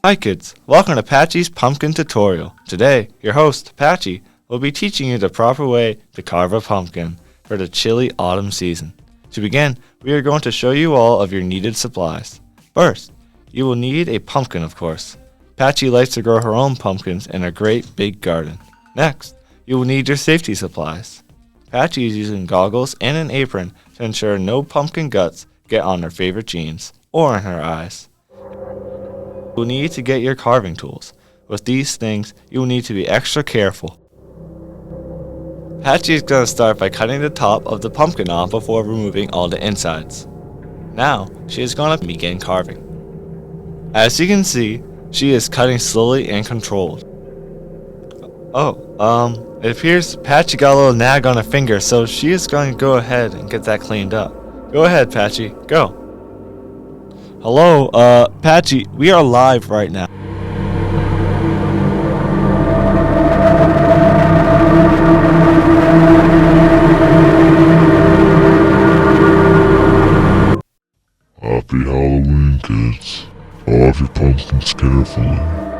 Hi kids, welcome to Patchie's Pumpkin Tutorial. Today, your host, Patchie, will be teaching you the proper way to carve a pumpkin for the chilly autumn season. To begin, we are going to show you all of your needed supplies. First, you will need a pumpkin, of course. Patchie likes to grow her own pumpkins in a great big garden. Next, you will need your safety supplies. Patchie is using goggles and an apron to ensure no pumpkin guts get on her favorite jeans or in her eyes. You will need to get your carving tools. With these things, you will need to be extra careful. Patchie is going to start by cutting the top of the pumpkin off before removing all the insides. Now, she is going to begin carving. As you can see, she is cutting slowly and controlled. It appears Patchie got a little nag on her finger, so she is going to go ahead and get that cleaned up. Go ahead, Patchie, go. Hello, Patchie, we are live right now. Happy Halloween, kids. Carve your pumpkins carefully.